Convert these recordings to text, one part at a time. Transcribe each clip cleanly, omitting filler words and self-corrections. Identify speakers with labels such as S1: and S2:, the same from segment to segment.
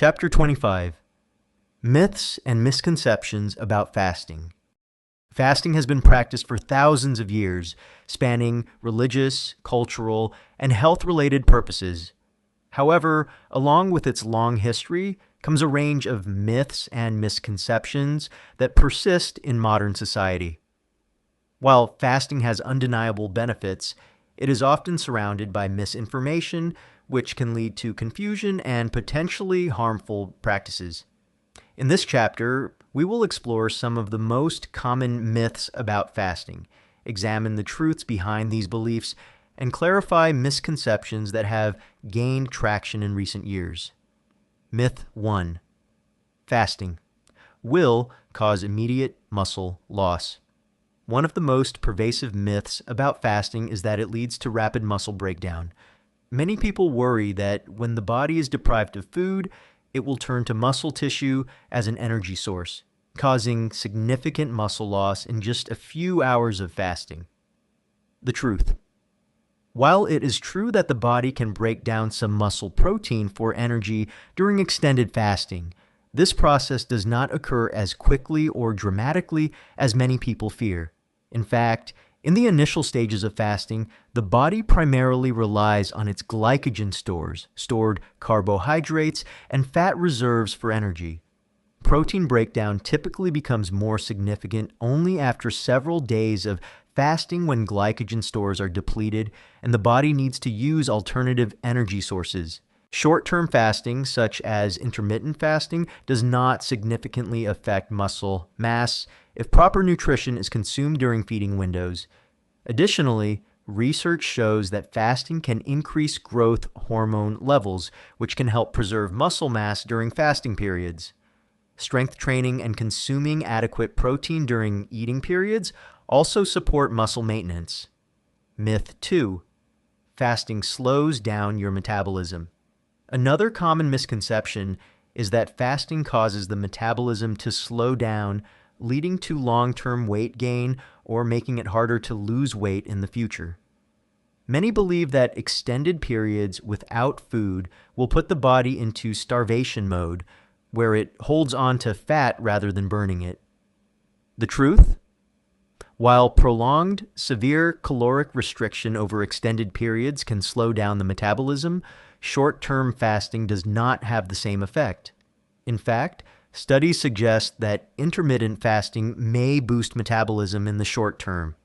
S1: Chapter 25: Myths and Misconceptions about Fasting. Fasting has been practiced for thousands of years, spanning religious, cultural, and health-related purposes. However, along with its long history comes a range of myths and misconceptions that persist in modern society. While fasting has undeniable benefits, it is often surrounded by misinformation, which can lead to confusion and potentially harmful practices. In this chapter, we will explore some of the most common myths about fasting, examine the truths behind these beliefs, and clarify misconceptions that have gained traction in recent years. Myth 1. Fasting will cause immediate muscle loss. One of the most pervasive myths about fasting is that it leads to rapid muscle breakdown. Many people worry that when the body is deprived of food, it will turn to muscle tissue as an energy source, causing significant muscle loss in just a few hours of fasting. The truth: while it is true that the body can break down some muscle protein for energy during extended fasting, this process does not occur as quickly or dramatically as many people fear. In fact, in the initial stages of fasting, the body primarily relies on its glycogen stores, stored carbohydrates, and fat reserves for energy. Protein breakdown typically becomes more significant only after several days of fasting, when glycogen stores are depleted and the body needs to use alternative energy sources. Short-term fasting, such as intermittent fasting, does not significantly affect muscle mass if proper nutrition is consumed during feeding windows. Additionally, research shows that fasting can increase growth hormone levels, which can help preserve muscle mass during fasting periods. Strength training and consuming adequate protein during eating periods also support muscle maintenance. Myth 2. Fasting slows down your metabolism. Another common misconception is that fasting causes the metabolism to slow down, leading to long-term weight gain or making it harder to lose weight in the future. Many believe that extended periods without food will put the body into starvation mode, where it holds on to fat rather than burning it. The truth: while prolonged, severe caloric restriction over extended periods can slow down the metabolism, short-term fasting does not have the same effect. In fact, studies suggest that intermittent fasting may boost metabolism in the short term.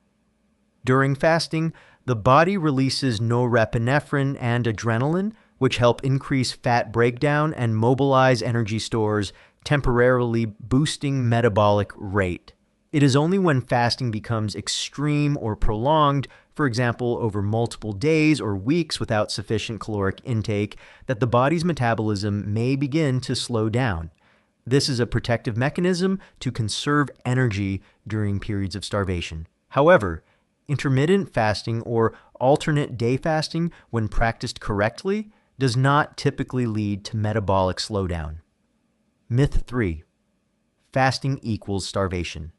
S1: During fasting, the body releases norepinephrine and adrenaline, which help increase fat breakdown and mobilize energy stores, temporarily boosting metabolic rate. It is only when fasting becomes extreme or prolonged, for example, over multiple days or weeks without sufficient caloric intake, that the body's metabolism may begin to slow down. This is a protective mechanism to conserve energy during periods of starvation. However, intermittent fasting or alternate day fasting, when practiced correctly, does not typically lead to metabolic slowdown. Myth 3. Fasting equals starvation.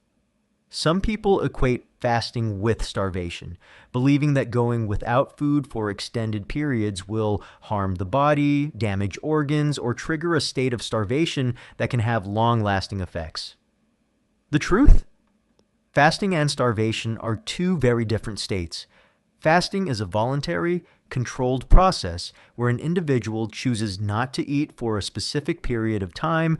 S1: Some people equate fasting with starvation, believing that going without food for extended periods will harm the body, damage organs, or trigger a state of starvation that can have long-lasting effects. The truth: fasting and starvation are two very different states. Fasting is a voluntary, controlled process where an individual chooses not to eat for a specific period of time,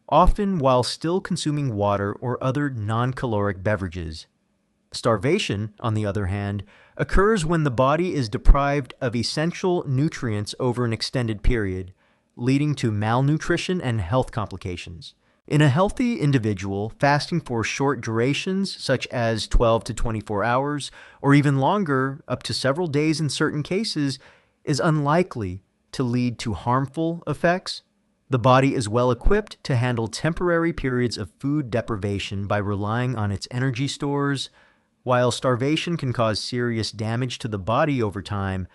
S1: often while still consuming water or other non-caloric beverages. Starvation, on the other hand, occurs when the body is deprived of essential nutrients over an extended period, leading to malnutrition and health complications. In a healthy individual, fasting for short durations, such as 12 to 24 hours, or even longer, up to several days in certain cases, is unlikely to lead to harmful effects. The body is well equipped to handle temporary periods of food deprivation by relying on its energy stores. While starvation can cause serious damage to the body over time,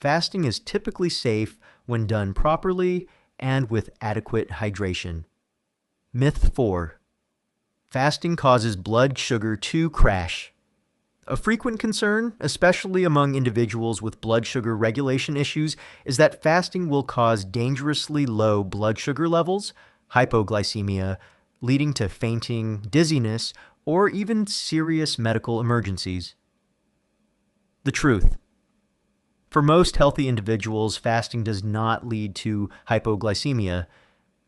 S1: fasting is typically safe when done properly and with adequate hydration. Myth 4. Fasting causes blood sugar to crash. A frequent concern, especially among individuals with blood sugar regulation issues, is that fasting will cause dangerously low blood sugar levels, hypoglycemia, leading to fainting, dizziness, or even serious medical emergencies. The truth. For most healthy individuals, fasting does not lead to hypoglycemia.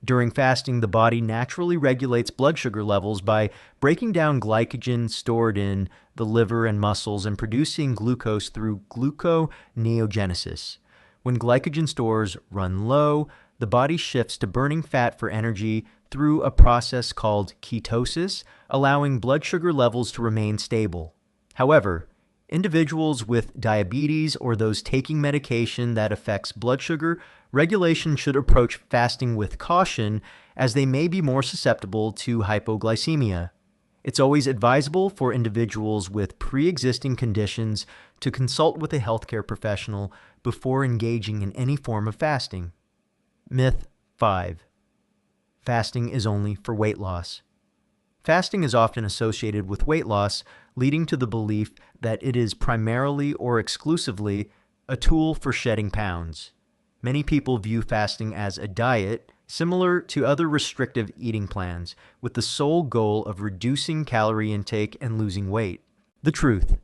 S1: During fasting, the body naturally regulates blood sugar levels by breaking down glycogen stored in the liver and muscles and producing glucose through gluconeogenesis. When glycogen stores run low, the body shifts to burning fat for energy through a process called ketosis, allowing blood sugar levels to remain stable. However, individuals with diabetes or those taking medication that affects blood sugar regulation should approach fasting with caution, as they may be more susceptible to hypoglycemia. It's always advisable for individuals with pre-existing conditions to consult with a healthcare professional before engaging in any form of fasting. Myth 5. Fasting is only for weight loss. Fasting is often associated with weight loss, leading to the belief that it is primarily or exclusively a tool for shedding pounds. Many people view fasting as a diet, similar to other restrictive eating plans, with the sole goal of reducing calorie intake and losing weight. The truth.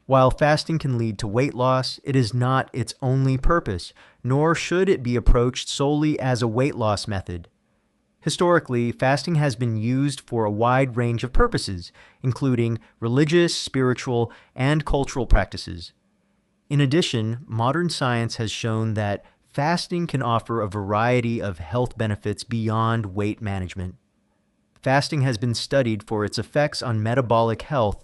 S1: While fasting can lead to weight loss, it is not its only purpose, nor should it be approached solely as a weight loss method. Historically, fasting has been used for a wide range of purposes, including religious, spiritual, and cultural practices. In addition, modern science has shown that fasting can offer a variety of health benefits beyond weight management. Fasting has been studied for its effects on metabolic health,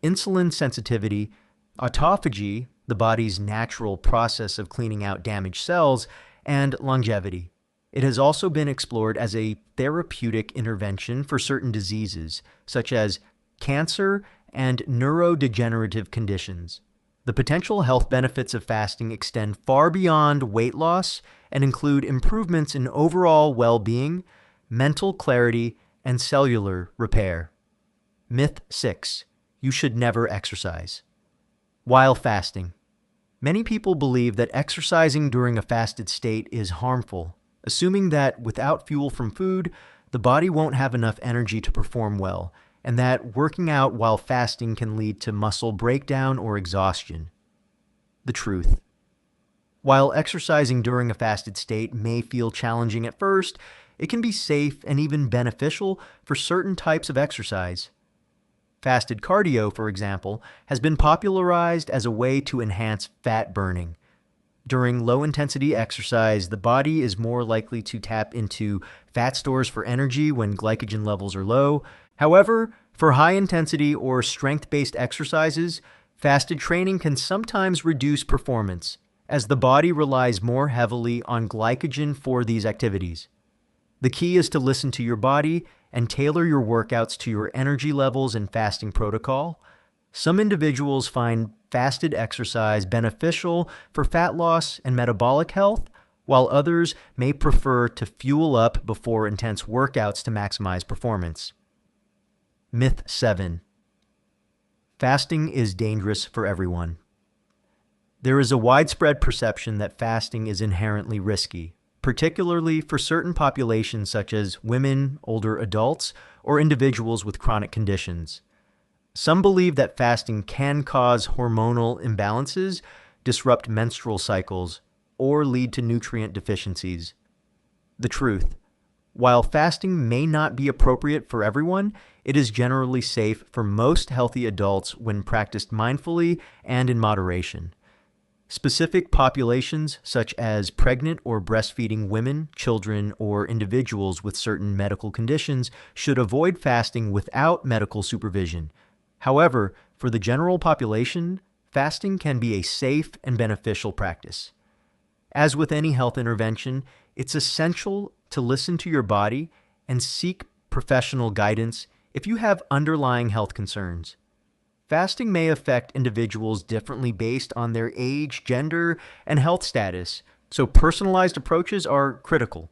S1: insulin sensitivity, autophagy, the body's natural process of cleaning out damaged cells, and longevity. It has also been explored as a therapeutic intervention for certain diseases, such as cancer and neurodegenerative conditions. The potential health benefits of fasting extend far beyond weight loss and include improvements in overall well-being, mental clarity, and cellular repair. Myth 6. You should never exercise. While fasting. Many people believe that exercising during a fasted state is harmful, assuming that without fuel from food, the body won't have enough energy to perform well, and that working out while fasting can lead to muscle breakdown or exhaustion. The truth. While exercising during a fasted state may feel challenging at first, it can be safe and even beneficial for certain types of exercise. Fasted cardio, for example, has been popularized as a way to enhance fat burning. During low-intensity exercise, the body is more likely to tap into fat stores for energy when glycogen levels are low. However, for high-intensity or strength-based exercises, fasted training can sometimes reduce performance, as the body relies more heavily on glycogen for these activities. The key is to listen to your body and tailor your workouts to your energy levels and fasting protocol. Some individuals find fasted exercise beneficial for fat loss and metabolic health, while others may prefer to fuel up before intense workouts to maximize performance. Myth 7. Fasting is dangerous for everyone. There is a widespread perception that fasting is inherently risky, particularly for certain populations such as women, older adults, or individuals with chronic conditions. Some believe that fasting can cause hormonal imbalances, disrupt menstrual cycles, or lead to nutrient deficiencies. The truth. While fasting may not be appropriate for everyone, it is generally safe for most healthy adults when practiced mindfully and in moderation. Specific populations, such as pregnant or breastfeeding women, children, or individuals with certain medical conditions, should avoid fasting without medical supervision. However, for the general population, fasting can be a safe and beneficial practice. As with any health intervention, it's essential to listen to your body and seek professional guidance if you have underlying health concerns. Fasting may affect individuals differently based on their age, gender, and health status, so personalized approaches are critical.